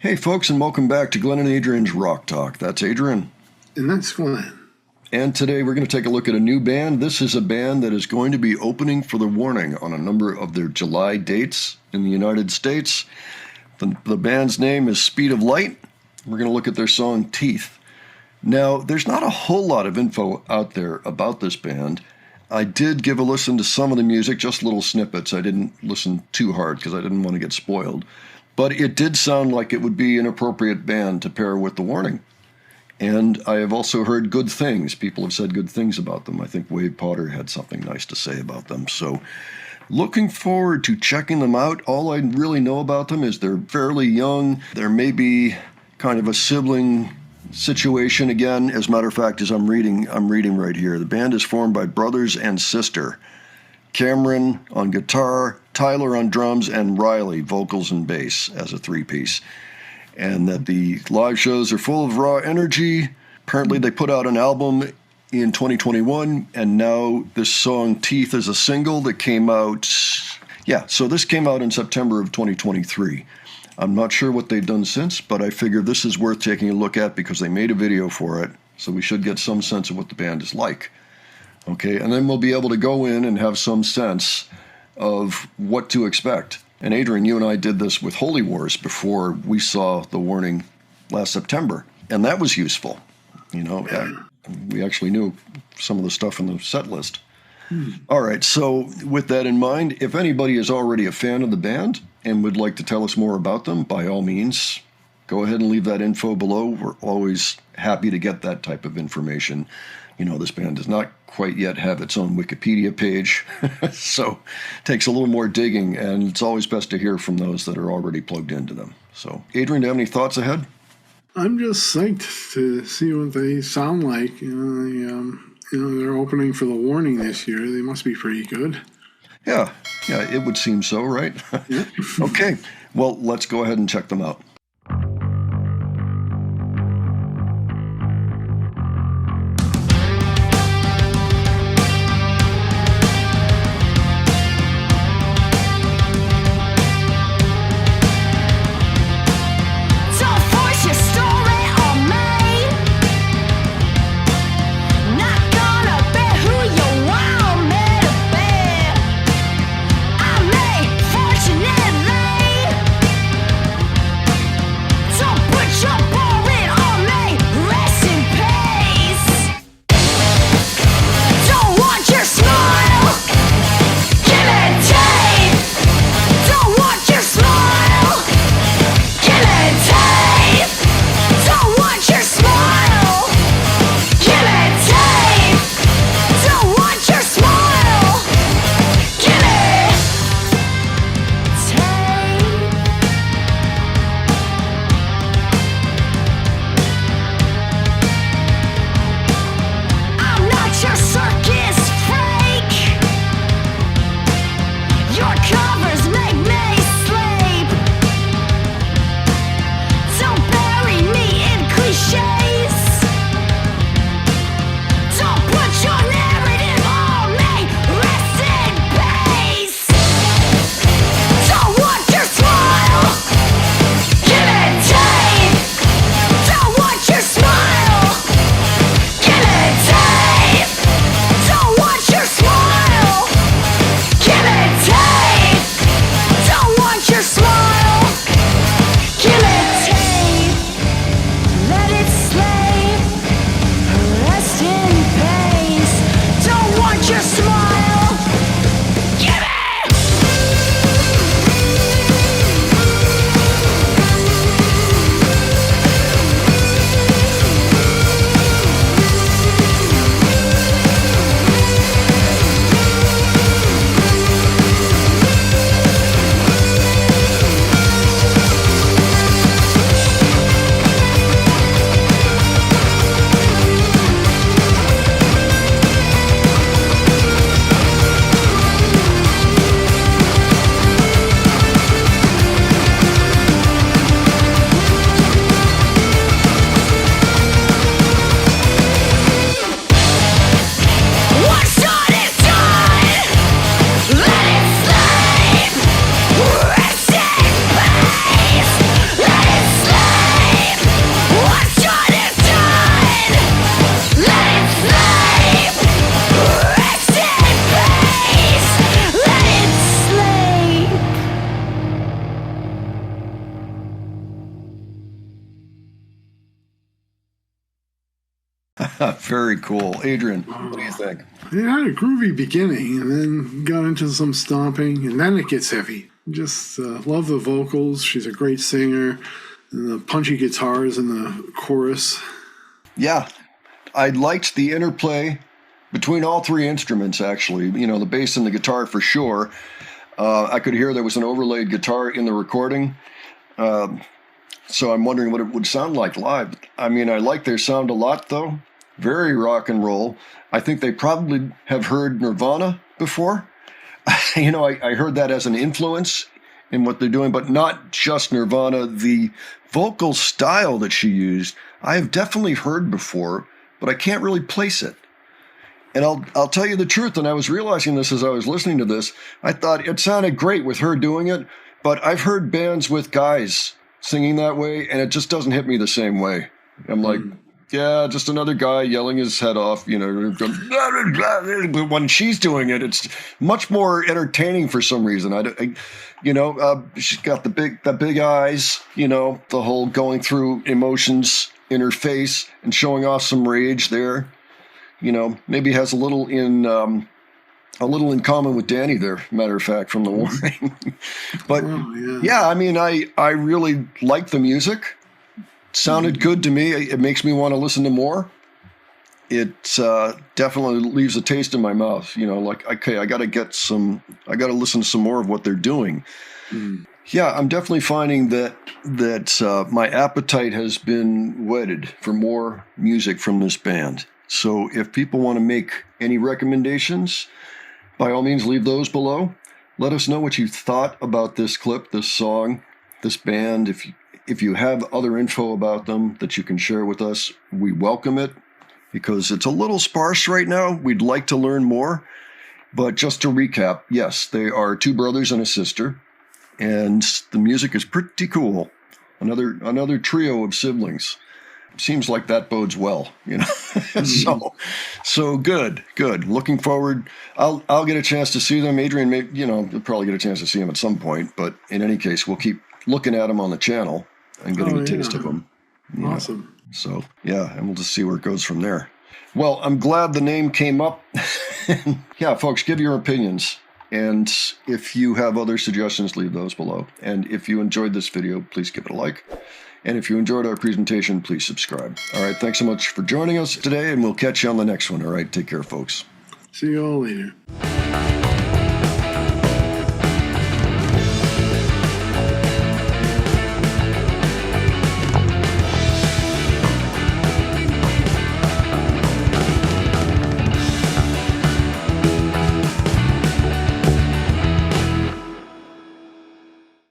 Hey folks, and welcome back to Glenn and Adrian's Rock Talk. That's Adrian. And that's Glenn. And today we're going to take a look at a new band. This is a band that is going to be opening for The Warning on a number of their July dates in the United States. The band's name is Speed of Light. We're going to look at their song Teeth. Now, there's not a whole lot of info out there about this band. I did give a listen to some of the music, just little snippets. I didn't listen too hard because I didn't want to get spoiled. But it did sound like it would be an appropriate band to pair with The Warning. And I have also heard good things. People have said good things about them. I think Wade Potter had something nice to say about them. So looking forward to checking them out. All I really know about them is they're fairly young. There may be kind of a sibling situation again. As a matter of fact, as I'm reading right here, the band is formed by brothers and sister. Cameron on guitar, Tyler on drums, and Riley vocals and bass as a three-piece. And that the live shows are full of raw energy. Apparently they put out an album in 2021, and now this song Teeth is a single that came out. So this came out in September of 2023. I'm not sure what they've done since, but I figure this is worth taking a look at because they made a video for it, so we should get some sense of what the band is like. Okay, and then we'll be able to go in and have some sense of what to expect. And Adrian, you and I did this with Holy Wars before we saw The Warning last September, and that was useful. You know, we actually knew some of the stuff in the set list. All right, so with that in mind, if anybody is already a fan of the band and would like to tell us more about them, by all means, go ahead and leave that info below. We're always happy to get that type of information. You know, this band does not quite yet have its own Wikipedia page, so it takes a little more digging, and it's always best to hear from those that are already plugged into them. So, Adrian, do you have any thoughts ahead? I'm just psyched to see what they sound like. They're opening for The Warning this year. They must be pretty good. Yeah, it would seem so, right? Yeah. Okay, well, let's go ahead and check them out. Very cool. Adrian, what do you think? It had a groovy beginning and then got into some stomping, and then it gets heavy. Just love the vocals. She's a great singer. And the punchy guitars in the chorus. Yeah, I liked the interplay between all three instruments, actually. You know, the bass and the guitar for sure. I could hear there was an overlaid guitar in the recording. So I'm wondering what it would sound like live. I mean, I like their sound a lot, though. Very rock and roll. I think they probably have heard Nirvana before. You know, I heard that as an influence in what they're doing, but not just Nirvana. The vocal style that she used, I have definitely heard before, but I can't really place it. And I'll tell you the truth, and I was realizing this as I was listening to this, I thought it sounded great with her doing it, but I've heard bands with guys singing that way, and it just doesn't hit me the same way. I'm like, yeah, just another guy yelling his head off, you know. But when she's doing it, it's much more entertaining for some reason. She's got the big eyes, you know, the whole going through emotions in her face and showing off some rage there. You know, maybe has a little in common with Danny there, matter of fact, from the warning. But yeah, I mean, I really like the music. Sounded good to me. It makes me want to listen to more. It definitely leaves a taste in my mouth. You know, like, okay, I got to listen to some more of what they're doing. Yeah, I'm definitely finding that my appetite has been whetted for more music from this band. So if people want to make any recommendations, by all means, leave those below. Let us know what you thought about this clip, this song, this band. If you have other info about them that you can share with us, we welcome it because it's a little sparse right now. We'd like to learn more. But just to recap, yes, they are two brothers and a sister, and the music is pretty cool. Another trio of siblings. Seems like that bodes well, you know. So good. Looking forward. I'll get a chance to see them. Adrian, you'll probably get a chance to see them at some point. But in any case, we'll keep looking at them on the channel and getting a taste of them. Awesome. So yeah, and we'll just see where it goes from there. Well, I'm glad the name came up. Yeah, folks, give your opinions. And if you have other suggestions, leave those below. And if you enjoyed this video, please give it a like. And if you enjoyed our presentation, please subscribe. All right, thanks so much for joining us today, and we'll catch you on the next one. All right, take care, folks. See you all later.